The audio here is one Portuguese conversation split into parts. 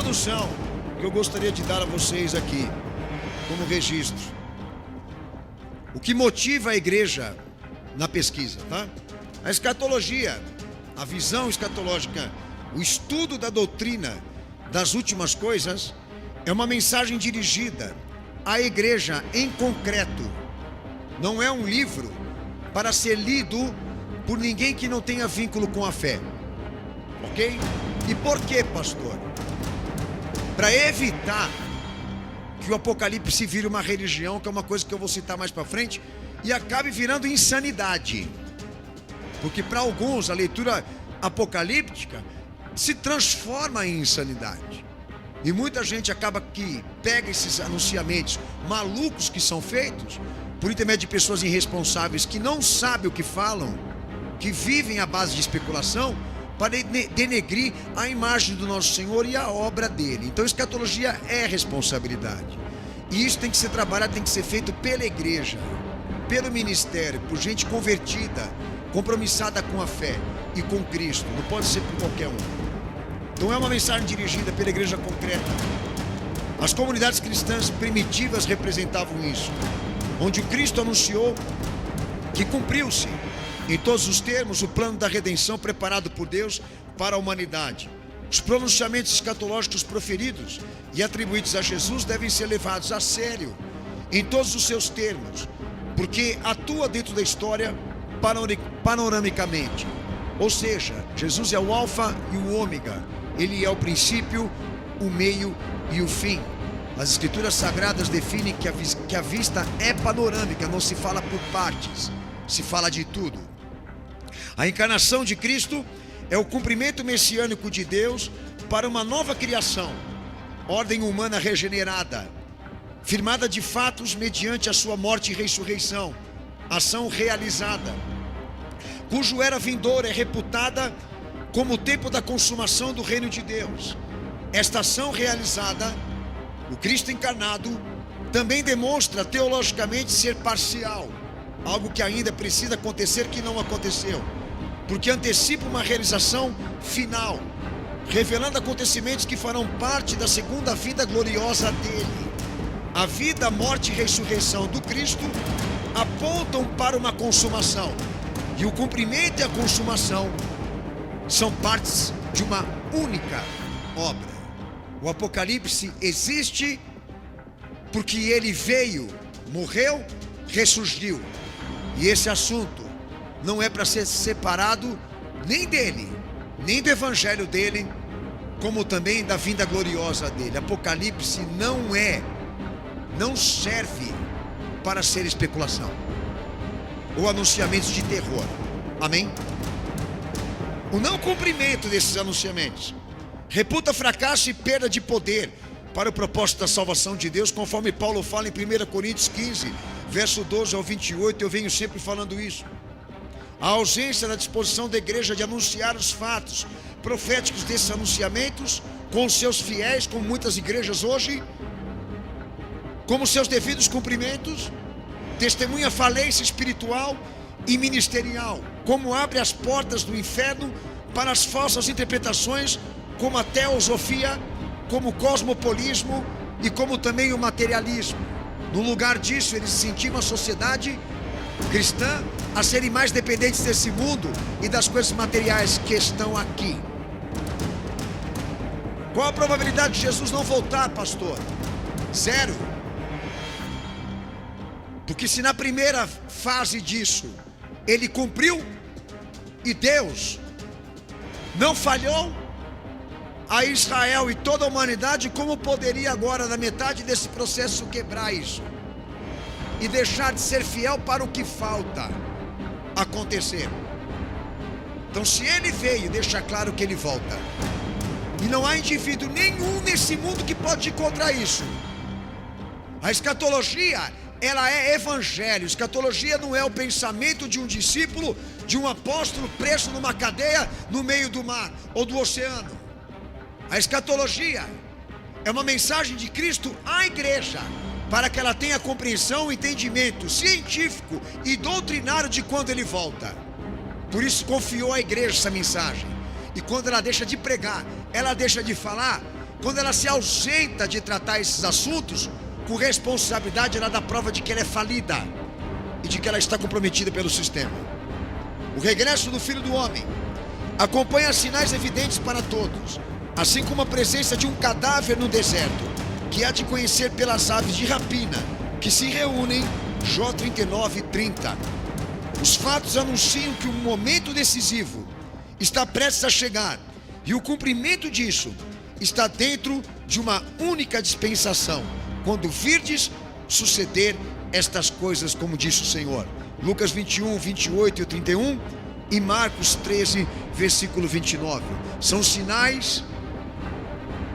introdução que eu gostaria de dar a vocês aqui, como registro. O que motiva a igreja na pesquisa, tá? A escatologia, a visão escatológica, o estudo da doutrina das últimas coisas, é uma mensagem dirigida à igreja em concreto. Não é um livro para ser lido por ninguém que não tenha vínculo com a fé. Ok? E por quê, pastor? Para evitar que o Apocalipse vire uma religião, que é uma coisa que eu vou citar mais para frente, e acabe virando insanidade. Porque para alguns a leitura apocalíptica se transforma em insanidade. E muita gente acaba que pega esses anunciamentos malucos que são feitos por intermédio de pessoas irresponsáveis que não sabem o que falam, que vivem à base de especulação, para denegrir a imagem do nosso Senhor e a obra dele. Então escatologia é responsabilidade. E isso tem que ser trabalhado, tem que ser feito pela igreja, pelo ministério, por gente convertida, compromissada com a fé e com Cristo. Não pode ser por qualquer um. Não é uma mensagem dirigida pela igreja concreta. As comunidades cristãs primitivas representavam isso, onde o Cristo anunciou que cumpriu-se em todos os termos o plano da redenção preparado por Deus para a humanidade. Os pronunciamentos escatológicos proferidos e atribuídos a Jesus devem ser levados a sério em todos os seus termos, porque atua dentro da história panoramicamente. Ou seja, Jesus é o alfa e o ômega. Ele é o princípio, o meio e o fim. As escrituras sagradas definem que a vista é panorâmica, não se fala por partes, se fala de tudo. A encarnação de Cristo é o cumprimento messiânico de Deus para uma nova criação, ordem humana regenerada, firmada de fatos mediante a sua morte e ressurreição, ação realizada, cujo era vindoura é reputada como o tempo da consumação do reino de Deus. Esta ação realizada, o Cristo encarnado, também demonstra teologicamente ser parcial, algo que ainda precisa acontecer que não aconteceu, porque antecipa uma realização final, revelando acontecimentos que farão parte da segunda vinda gloriosa dele. A vida, a morte e ressurreição do Cristo apontam para uma consumação, e o cumprimento e a consumação são partes de uma única obra. O Apocalipse existe porque ele veio, morreu, ressurgiu. E esse assunto não é para ser separado nem dele, nem do evangelho dele, como também da vinda gloriosa dele. Apocalipse não serve para ser especulação ou anunciamentos de terror. Amém? O não cumprimento desses anunciamentos reputa fracasso e perda de poder para o propósito da salvação de Deus, conforme Paulo fala em 1 Coríntios 15, verso 12 ao 28, eu venho sempre falando isso. A ausência da disposição da igreja de anunciar os fatos proféticos desses anunciamentos com os seus fiéis, como muitas igrejas hoje, como seus devidos cumprimentos, testemunha falência espiritual e ministerial, como abre as portas do inferno para as falsas interpretações, como a teosofia, como o cosmopolismo e como também o materialismo. No lugar disso, eles incentivam a sociedade cristã a serem mais dependentes desse mundo e das coisas materiais que estão aqui. Qual a probabilidade de Jesus não voltar, pastor? 0. Porque se na primeira fase disso ele cumpriu e Deus não falhou a Israel e toda a humanidade, como poderia agora, na metade desse processo, quebrar isso e deixar de ser fiel para o que falta acontecer? Então, se ele veio, deixa claro que ele volta, e não há indivíduo nenhum nesse mundo que pode ir contra isso. A escatologia, ela é evangelho. Escatologia não é o pensamento de um discípulo, de um apóstolo preso numa cadeia no meio do mar ou do oceano. A escatologia é uma mensagem de Cristo à igreja, para que ela tenha compreensão, entendimento científico e doutrinário de quando ele volta. Por isso confiou à igreja essa mensagem. E quando ela deixa de pregar, ela deixa de falar, quando ela se ausenta de tratar esses assuntos, com responsabilidade, ela dá prova de que ela é falida e de que ela está comprometida pelo sistema. O regresso do Filho do Homem acompanha sinais evidentes para todos, assim como a presença de um cadáver no deserto, que há de conhecer pelas aves de rapina, que se reúnem, Jó 39:30. Os fatos anunciam que um momento decisivo está prestes a chegar, e o cumprimento disso está dentro de uma única dispensação, quando virdes suceder estas coisas, como disse o Senhor. Lucas 21, 28 e 31 e Marcos 13, versículo 29. São sinais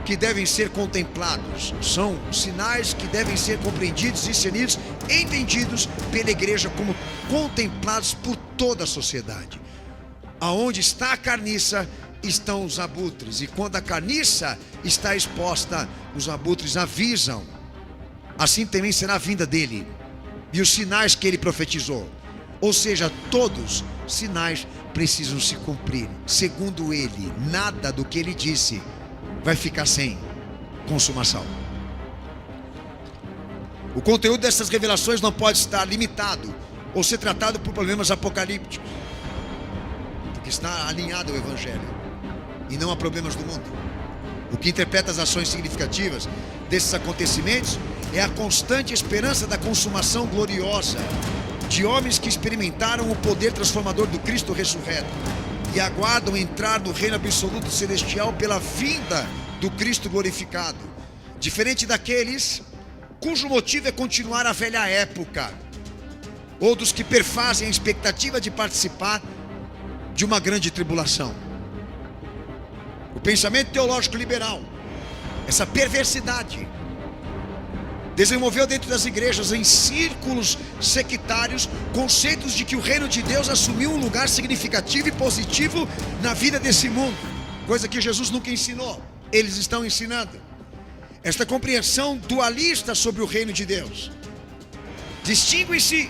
que devem ser contemplados, são sinais que devem ser compreendidos, discernidos, entendidos pela igreja como contemplados por toda a sociedade. Aonde está a carniça, estão os abutres, e quando a carniça está exposta, os abutres avisam. Assim também será a vinda dele e os sinais que ele profetizou, ou seja, todos os sinais precisam se cumprir. Segundo ele, nada do que ele disse vai ficar sem consumação. O conteúdo dessas revelações não pode estar limitado ou ser tratado por problemas apocalípticos, porque está alinhado ao Evangelho e não a problemas do mundo. O que interpreta as ações significativas desses acontecimentos é a constante esperança da consumação gloriosa de homens que experimentaram o poder transformador do Cristo ressurreto e aguardam entrar no reino absoluto celestial pela vinda do Cristo glorificado, diferente daqueles cujo motivo é continuar a velha época, ou dos que perfazem a expectativa de participar de uma grande tribulação. O pensamento teológico liberal, essa perversidade, desenvolveu dentro das igrejas, em círculos sectários, conceitos de que o reino de Deus assumiu um lugar significativo e positivo na vida desse mundo, coisa que Jesus nunca ensinou. Eles estão ensinando esta compreensão dualista sobre o reino de Deus. Distingue-se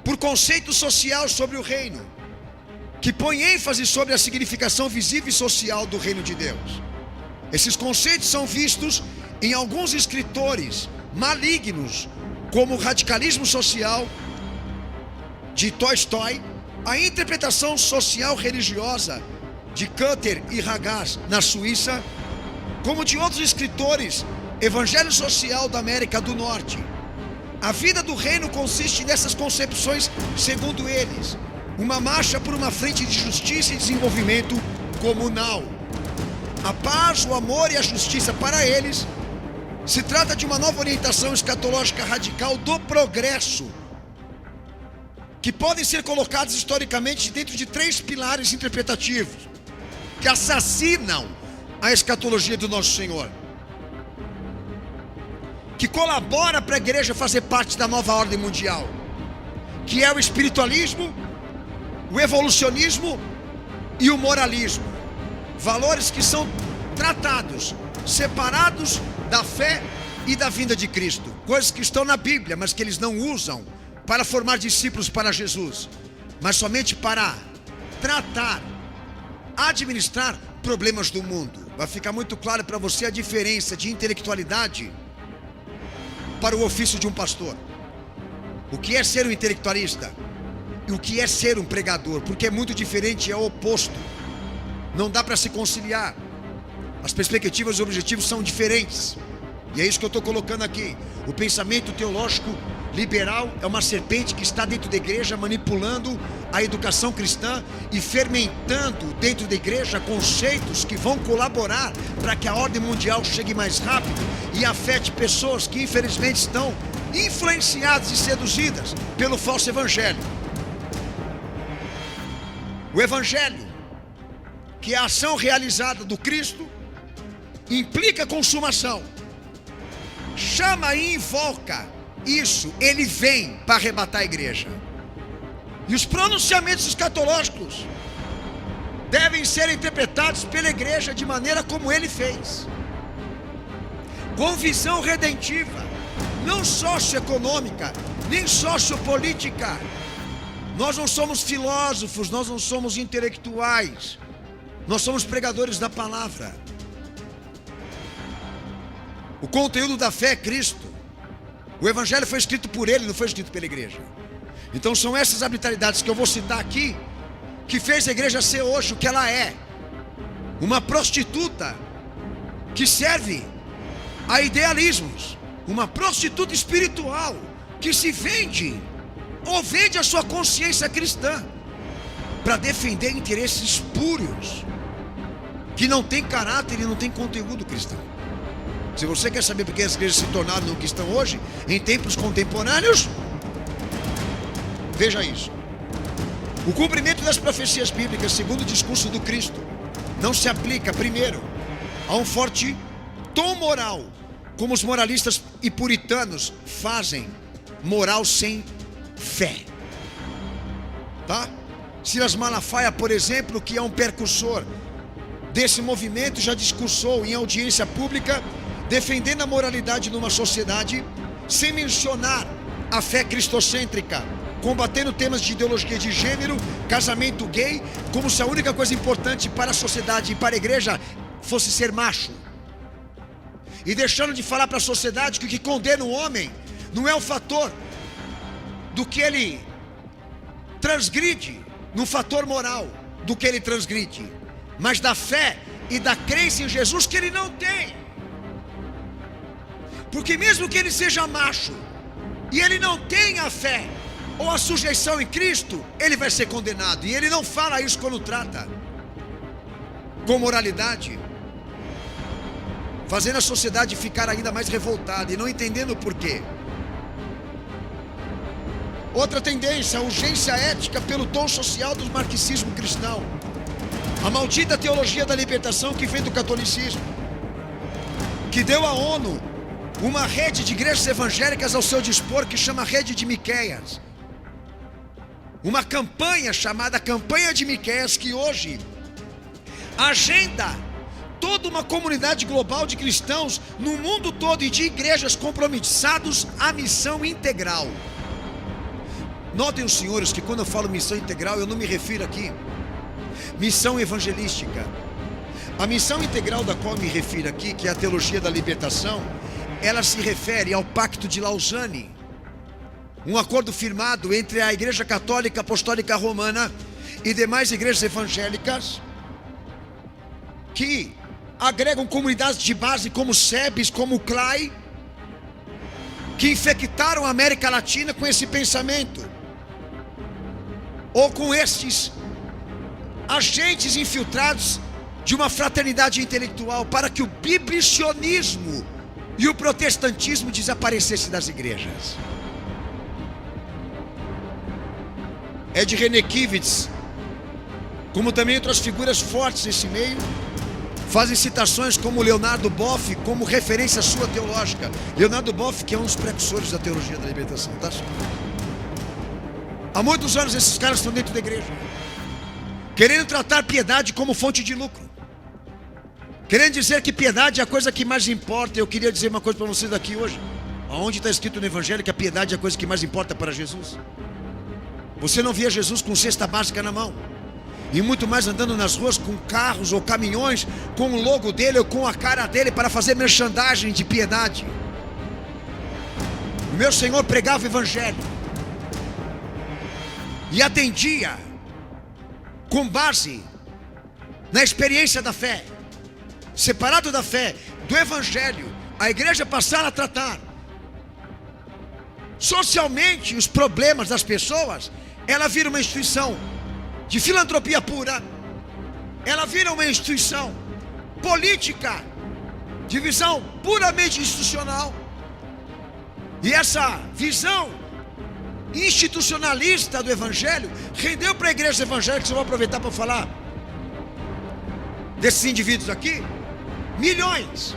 por conceito social sobre o reino, que põe ênfase sobre a significação visível e social do reino de Deus. Esses conceitos são vistos em alguns escritores malignos, como o radicalismo social de Tolstói, a interpretação social religiosa de Kötter e Hagas na Suíça, como de outros escritores, Evangelho Social da América do Norte. A vida do reino consiste nessas concepções, segundo eles, uma marcha por uma frente de justiça e desenvolvimento comunal. A paz, o amor e a justiça para eles se trata de uma nova orientação escatológica radical do progresso, que podem ser colocados historicamente dentro de 3 pilares interpretativos, que assassinam a escatologia do nosso Senhor, que colabora para a igreja fazer parte da nova ordem mundial, que é o espiritualismo, o evolucionismo e o moralismo. Valores que são tratados, separados da fé e da vinda de Cristo. Coisas que estão na Bíblia, mas que eles não usam para formar discípulos para Jesus, mas somente para tratar, administrar problemas do mundo. Vai ficar muito claro para você a diferença de intelectualidade para o ofício de um pastor. O que é ser um intelectualista e o que é ser um pregador, porque é muito diferente, é o oposto. Não dá para se conciliar. As perspectivas e objetivos são diferentes. E é isso que eu estou colocando aqui. O pensamento teológico liberal é uma serpente que está dentro da igreja, manipulando a educação cristã e fermentando dentro da igreja conceitos que vão colaborar para que a ordem mundial chegue mais rápido e afete pessoas que infelizmente estão influenciadas e seduzidas pelo falso evangelho. O evangelho, que é a ação realizada do Cristo, implica consumação. Chama e invoca isso, ele vem para arrebatar a igreja. E os pronunciamentos escatológicos devem ser interpretados pela igreja de maneira como ele fez, com visão redentiva, não socioeconômica, nem sociopolítica. Nós não somos filósofos, nós não somos intelectuais, nós somos pregadores da palavra. O conteúdo da fé é Cristo. O evangelho foi escrito por ele, não foi escrito pela igreja. Então são essas arbitrariedades que eu vou citar aqui que fez a igreja ser hoje o que ela é. Uma prostituta que serve a idealismos. Uma prostituta espiritual que se vende ou vende a sua consciência cristã para defender interesses espúrios que não tem caráter e não tem conteúdo cristão. Se você quer saber por que as igrejas se tornaram o que estão hoje, em tempos contemporâneos, veja isso. O cumprimento das profecias bíblicas, segundo o discurso do Cristo, não se aplica, primeiro, a um forte tom moral, como os moralistas e puritanos fazem, moral sem fé. Tá? Silas Malafaia, por exemplo, que é um percursor desse movimento, já discursou em audiência pública, defendendo a moralidade numa sociedade, sem mencionar a fé cristocêntrica, combatendo temas de ideologia de gênero, casamento gay, como se a única coisa importante para a sociedade e para a igreja fosse ser macho. E deixando de falar para a sociedade que o que condena o homem não é o fator do que ele transgride, no fator moral do que ele transgride, mas da fé e da crença em Jesus que ele não tem. Porque mesmo que ele seja macho e ele não tenha a fé ou a sujeição em Cristo, ele vai ser condenado. E ele não fala isso quando trata com moralidade, fazendo a sociedade ficar ainda mais revoltada e não entendendo o porquê. Outra tendência, a urgência ética pelo tom social do marxismo cristão. A maldita teologia da libertação que vem do catolicismo, que deu à ONU uma rede de igrejas evangélicas ao seu dispor, que chama Rede de Miqueias. Uma campanha chamada Campanha de Miqueias, que hoje agenda toda uma comunidade global de cristãos no mundo todo e de igrejas compromissados à missão integral. Notem os senhores que quando eu falo missão integral, eu não me refiro aqui missão evangelística. A missão integral da qual me refiro aqui, que é a teologia da libertação, ela se refere ao Pacto de Lausanne, um acordo firmado entre a Igreja Católica Apostólica Romana e demais igrejas evangélicas, que agregam comunidades de base como SEBS, como o CLAI, que infectaram a América Latina com esse pensamento, ou com estes agentes infiltrados de uma fraternidade intelectual, para que o biblicionismo e o protestantismo desaparecessem das igrejas. Ed Renekiewicz, como também outras figuras fortes nesse meio, fazem citações como Leonardo Boff como referência sua teológica. Leonardo Boff, que é um dos precursores da teologia da libertação, tá? Há muitos anos esses caras estão dentro da igreja, querendo tratar piedade como fonte de lucro, querendo dizer que piedade é a coisa que mais importa. Eu queria dizer uma coisa para vocês aqui hoje. Aonde está escrito no Evangelho que a piedade é a coisa que mais importa para Jesus? Você não via Jesus com cesta básica na mão, e muito mais andando nas ruas com carros ou caminhões com o logo dele ou com a cara dele para fazer merchandising de piedade. O meu Senhor pregava o Evangelho e atendia com base na experiência da fé. Separado da fé, do Evangelho, a igreja passar a tratar socialmente os problemas das pessoas. Ela vira uma instituição de filantropia pura, ela vira uma instituição política, de visão puramente institucional. E essa visão institucionalista do Evangelho rendeu para a igreja evangélica, eu vou aproveitar para falar desses indivíduos aqui, milhões.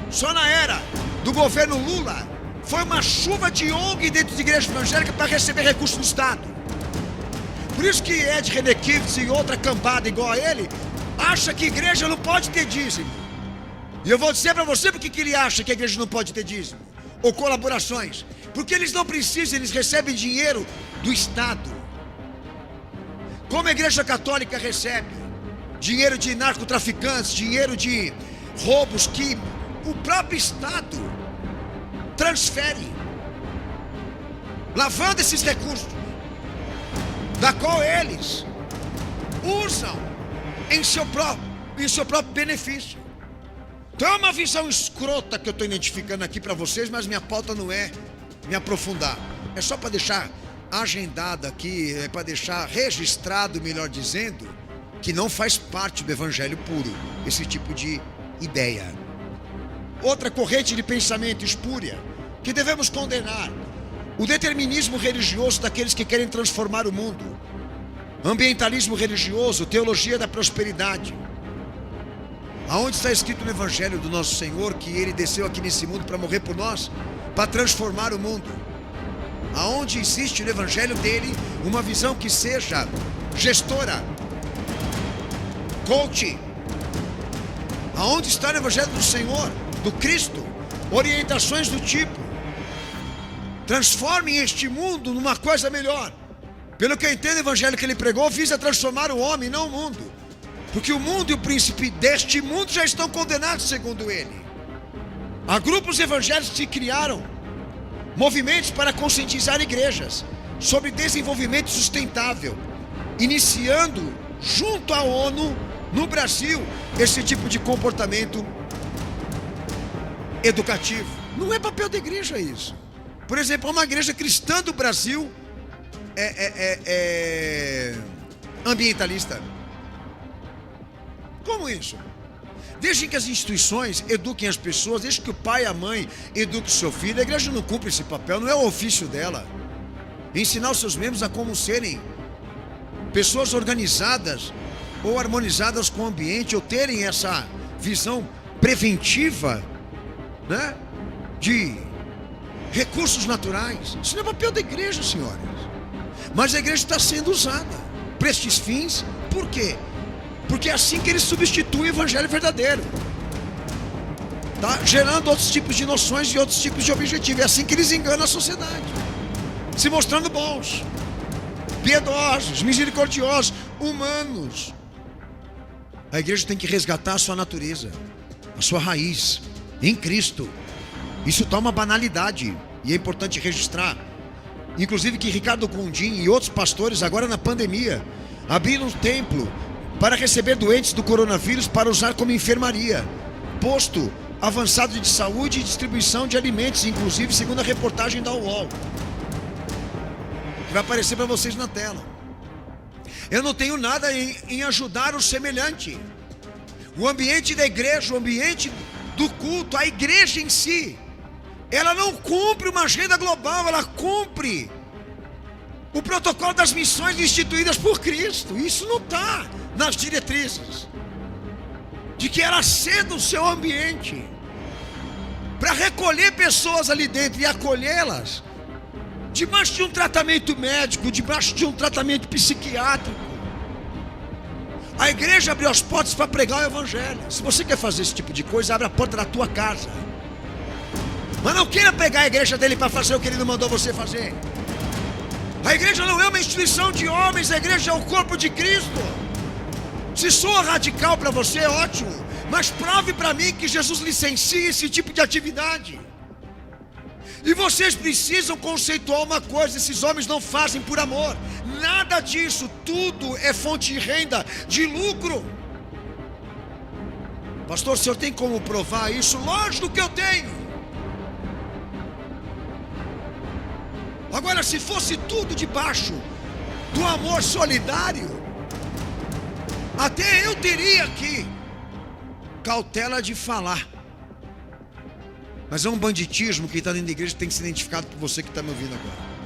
Só na era do governo Lula foi uma chuva de ONG dentro da igreja evangélica para receber recursos do Estado. Por isso que Ed Renekiewicz e outra cambada igual a ele acha que a igreja não pode ter dízimo. E eu vou dizer para você porque que ele acha que a igreja não pode ter dízimo ou colaborações. Porque eles não precisam, eles recebem dinheiro do Estado, como a igreja católica recebe dinheiro de narcotraficantes, dinheiro de roubos que o próprio Estado transfere, lavando esses recursos, da qual eles usam em seu próprio benefício. Então é uma visão escrota que eu estou identificando aqui para vocês, mas minha pauta não é me aprofundar. É só para deixar agendado aqui, é para deixar registrado, melhor dizendo, que não faz parte do evangelho puro, esse tipo de ideia. Outra corrente de pensamento espúria, que devemos condenar: o determinismo religioso daqueles que querem transformar o mundo, ambientalismo religioso, teologia da prosperidade. Aonde está escrito no evangelho do nosso Senhor que Ele desceu aqui nesse mundo para morrer por nós, para transformar o mundo? Aonde existe no evangelho dele uma visão que seja gestora, coach? Aonde está no evangelho do Senhor, do Cristo, orientações do tipo: transformem este mundo numa coisa melhor? Pelo que eu entendo, o evangelho que ele pregou visa transformar o homem, não o mundo. Porque o mundo e o príncipe deste mundo já estão condenados, segundo ele. Há grupos evangélicos que criaram movimentos para conscientizar igrejas sobre desenvolvimento sustentável, iniciando junto à ONU, no Brasil, esse tipo de comportamento educativo. Não é papel da igreja isso. Por exemplo, uma igreja cristã do Brasil ambientalista. Como isso? Desde que as instituições eduquem as pessoas, desde que o pai e a mãe eduquem o seu filho, a igreja não cumpre esse papel, não é o ofício dela. Ensinar os seus membros a como serem pessoas organizadas ou harmonizadas com o ambiente, ou terem essa visão preventiva, né, de recursos naturais. Isso não é papel da igreja, senhores. Mas a igreja está sendo usada para estes fins. Por quê? Porque é assim que eles substituem o evangelho verdadeiro, tá? Gerando outros tipos de noções e outros tipos de objetivos. É assim que eles enganam a sociedade, se mostrando bons, piedosos, misericordiosos, humanos. A igreja tem que resgatar a sua natureza, a sua raiz em Cristo. Isso tá uma banalidade e é importante registrar. Inclusive que Ricardo Gondim e outros pastores, agora na pandemia, abriram um templo para receber doentes do coronavírus, para usar como enfermaria, posto avançado de saúde e distribuição de alimentos, inclusive segundo a reportagem da UOL, que vai aparecer para vocês na tela. Eu não tenho nada em ajudar o semelhante. O ambiente da igreja, o ambiente do culto, a igreja em si, ela não cumpre uma agenda global, ela cumpre o protocolo das missões instituídas por Cristo. Isso não está nas diretrizes de que ela ceda o seu ambiente para recolher pessoas ali dentro e acolhê-las debaixo de um tratamento médico, debaixo de um tratamento psiquiátrico. A igreja abriu as portas para pregar o evangelho. Se você quer fazer esse tipo de coisa, abre a porta da tua casa, mas não queira pegar a igreja dele para fazer o que ele não mandou você fazer. A igreja não é uma instituição de homens, a igreja é o corpo de Cristo. Se soa radical para você, ótimo, mas prove para mim que Jesus licencia esse tipo de atividade. E vocês precisam conceituar uma coisa: esses homens não fazem por amor, nada disso, tudo é fonte de renda, de lucro. Pastor, o senhor tem como provar isso? Lógico que eu tenho. Agora, se fosse tudo debaixo do amor solidário, até eu teria aqui cautela de falar. Mas é um banditismo que está dentro da igreja, tem que ser identificado por você que está me ouvindo agora.